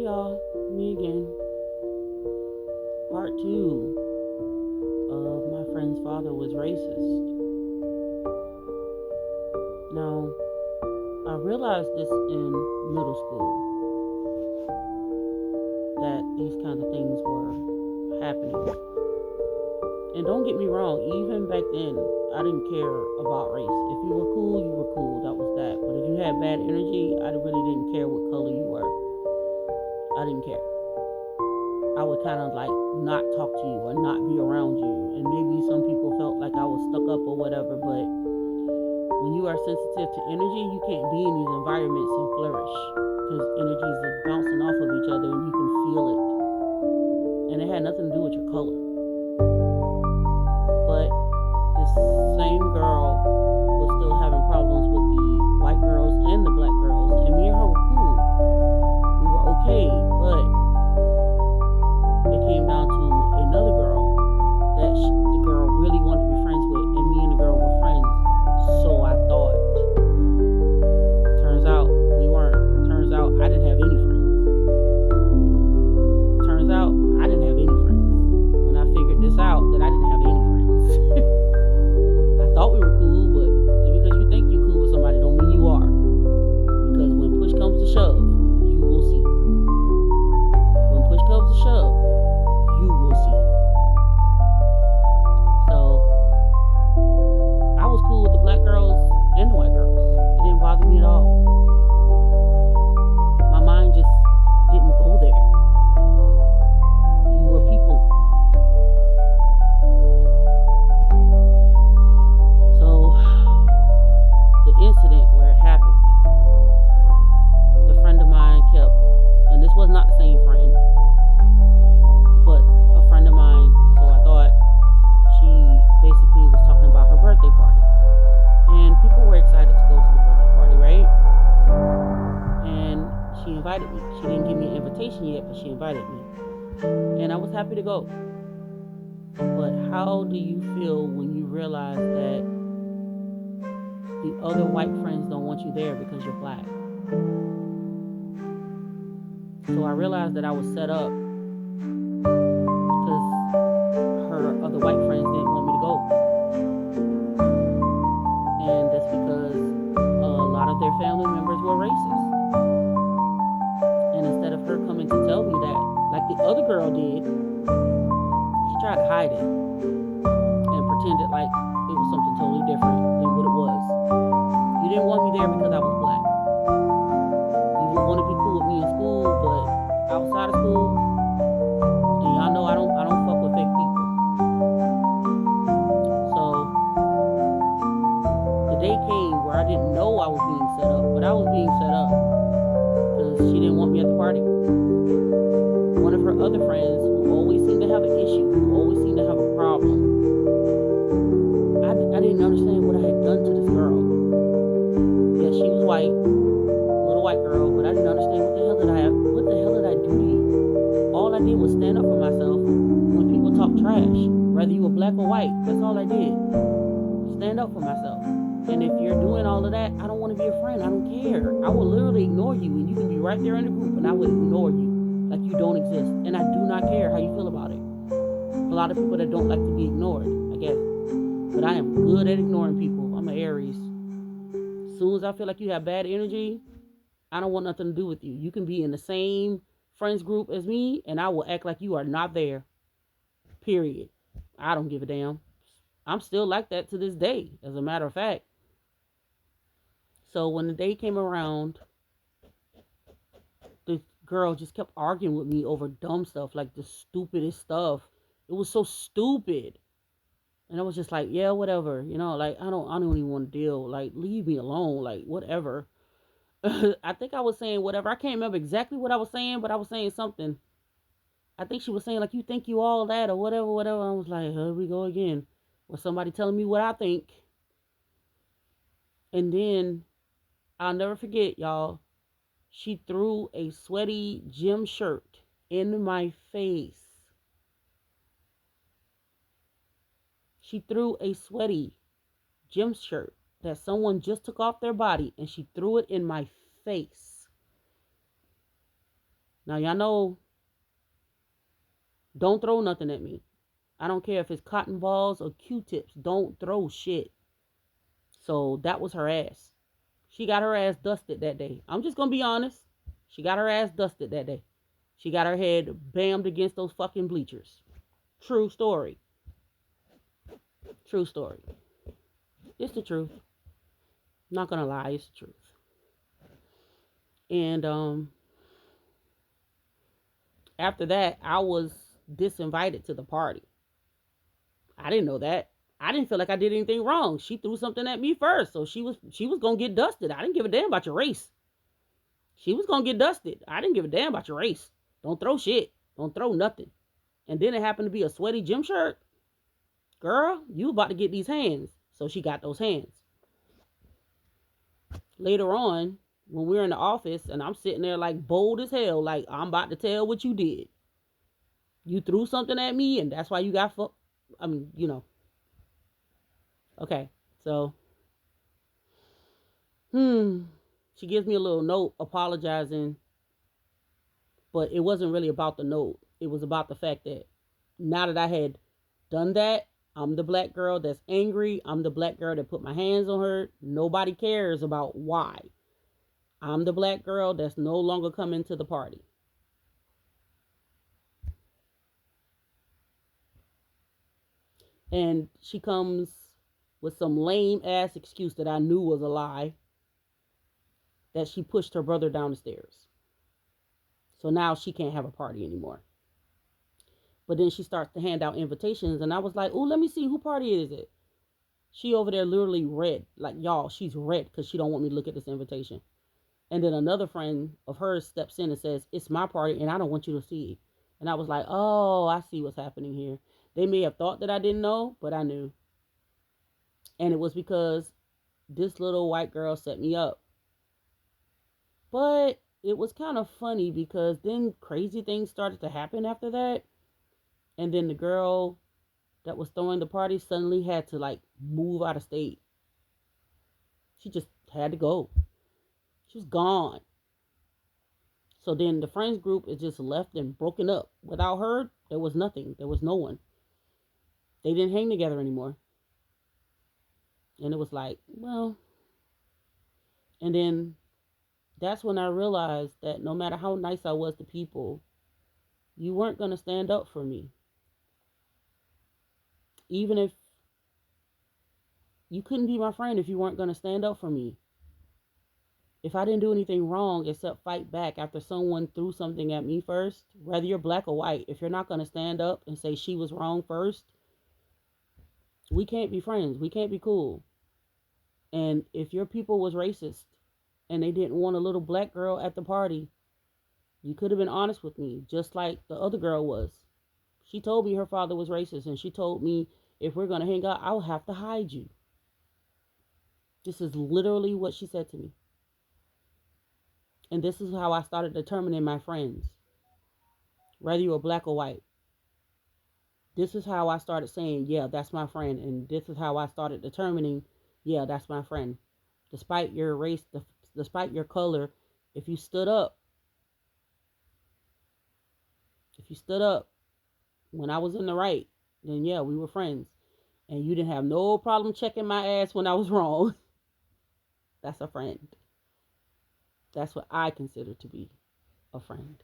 y'all, me again. Part two of my friend's father was racist. Now, I realized this in middle school that these kinds of things were happening. And don't get me wrong, even back then, I didn't care about race. If you were cool, you were cool. That was that. But if you had bad energy, I really didn't care what color you were. I didn't care. I would kind of like not talk to you or not be around you. And maybe some people felt like I was stuck up or whatever, but when you are sensitive to energy, you can't be in these environments and flourish because energies are bouncing off of each other and you can feel it. And it had nothing to do with your color. But this same girl was still having problems with the white girls and the black girls, and me and her were cool. We were okay, but it came down to another girl that the girl really wanted to be friends with, and me and the girl were friends. So I thought. Turns out we weren't. Turns out I didn't have any friends. Turns out I didn't have any friends. When I figured this out, that I didn't have any friends. I thought we were cool, but just because you think you're cool with somebody don't mean you are. Because when push comes to shove, you will see. When push comes to shove, you will see. So I was cool with the black girls and the white girls. It didn't bother me at all. My mind just didn't go there. You were people. So the incident where it happened, the friend of mine kept, and this was not the same friend, but a friend of mine, so I thought she basically was talking about her birthday party. And people were excited to go to the birthday party, right? And she invited me. She didn't give me an invitation yet, but she invited me. And I was happy to go. But how do you feel when you realize that the other white friends don't want you there because you're black? So I realized that I was set up because her other white friends didn't want me to go. And that's because a lot of their family members were racist. And instead of her coming to tell me that, like the other girl did, she tried to hide it and pretended like it was something totally different than what it was. You didn't want me there because I was black. You would want to be cool with me in school, but outside of school, and y'all know I don't fuck with fake people. So the day came where I didn't know I was being set up, but I was being set up because she didn't want me at the party. One of her other friends, who always seemed to have an issue, who always seemed to have a problem, I didn't understand what I had done to this girl. Yeah, she was white, little white girl, but I didn't understand what the hell did I do to you? All I did was stand up for myself when people talk trash, whether you were black or white. That's all I did. Stand up for myself. And if you're doing all of that, I don't want to be a friend. I don't care. I will literally ignore you, and you can be right there in the group, and I would ignore you like you don't exist. And I do not care how you feel about it. A lot of people that don't like to be ignored, I guess. But I am good at ignoring people. I'm an Aries. As soon as I feel like you have bad energy, I don't want nothing to do with you. You can be in the same friends group as me, and I will act like you are not there. Period. I don't give a damn. I'm still like that to this day, as a matter of fact. So when the day came around, the girl just kept arguing with me over dumb stuff, like the stupidest stuff. It was so stupid. And I was just like, yeah, whatever. Like I don't even want to deal. Like, leave me alone. Like, whatever. I think I was saying whatever. I can't remember exactly what I was saying, but I was saying something. I think she was saying, like, you think you all that or whatever. I was like, here we go again. With somebody telling me what I think. And then, I'll never forget, y'all, she threw a sweaty gym shirt in my face. She threw a sweaty gym shirt that someone just took off their body, and she threw it in my face. Now, y'all know, don't throw nothing at me. I don't care if it's cotton balls or Q-tips. Don't throw shit. So that was her ass. She got her ass dusted that day. I'm just going to be honest. She got her ass dusted that day. She got her head bammed against those fucking bleachers. True story. True story. It's the truth. Not going to lie. It's the truth. And after that, I was disinvited to the party. I didn't know that. I didn't feel like I did anything wrong. She threw something at me first, so she was gonna get dusted. I didn't give a damn about your race. She was gonna get dusted. I didn't give a damn about your race. Don't throw shit. Don't throw nothing. And then it happened to be a sweaty gym shirt. Girl, you about to get these hands. So she got those hands. Later on, when we're in the office and I'm sitting there like bold as hell, like I'm about to tell what you did. You threw something at me and that's why you got fucked. I mean, you know. Okay, so she gives me a little note apologizing, but it wasn't really about the note. It was about the fact that now that I had done that, I'm the black girl that's angry. I'm the black girl that put my hands on her. Nobody cares about why. I'm the black girl that's no longer coming to the party. And she comes with some lame ass excuse that I knew was a lie, that she pushed her brother down the stairs. So now she can't have a party anymore. But then she starts to hand out invitations, and I was like, "Oh, let me see, who party is it?" She over there literally red, like y'all, she's red because she don't want me to look at this invitation. And then another friend of hers steps in and says, "It's my party, and I don't want you to see it." And I was like, "Oh, I see what's happening here." They may have thought that I didn't know, but I knew. And it was because this little white girl set me up. But it was kind of funny because then crazy things started to happen after that. And then the girl that was throwing the party suddenly had to like move out of state. She just had to go. She was gone. So then the friends group is just left and broken up. Without her, there was nothing. There was no one. They didn't hang together anymore. And it was like, well. And then that's when I realized that no matter how nice I was to people, you weren't going to stand up for me. Even if you couldn't be my friend if you weren't going to stand up for me. If I didn't do anything wrong except fight back after someone threw something at me first, whether you're black or white, if you're not going to stand up and say she was wrong first, we can't be friends. We can't be cool. And if your people was racist and they didn't want a little black girl at the party, you could have been honest with me, just like the other girl was. She told me her father was racist, and she told me if we're going to hang out, I'll have to hide you. This is literally what she said to me. And this is how I started determining my friends, whether you were black or white. This is how I started saying, yeah, that's my friend. And this is how I started determining, yeah, that's my friend. Despite your race, despite your color, if you stood up when I was in the right, then yeah, we were friends. And you didn't have no problem checking my ass when I was wrong. That's a friend. That's what I consider to be a friend.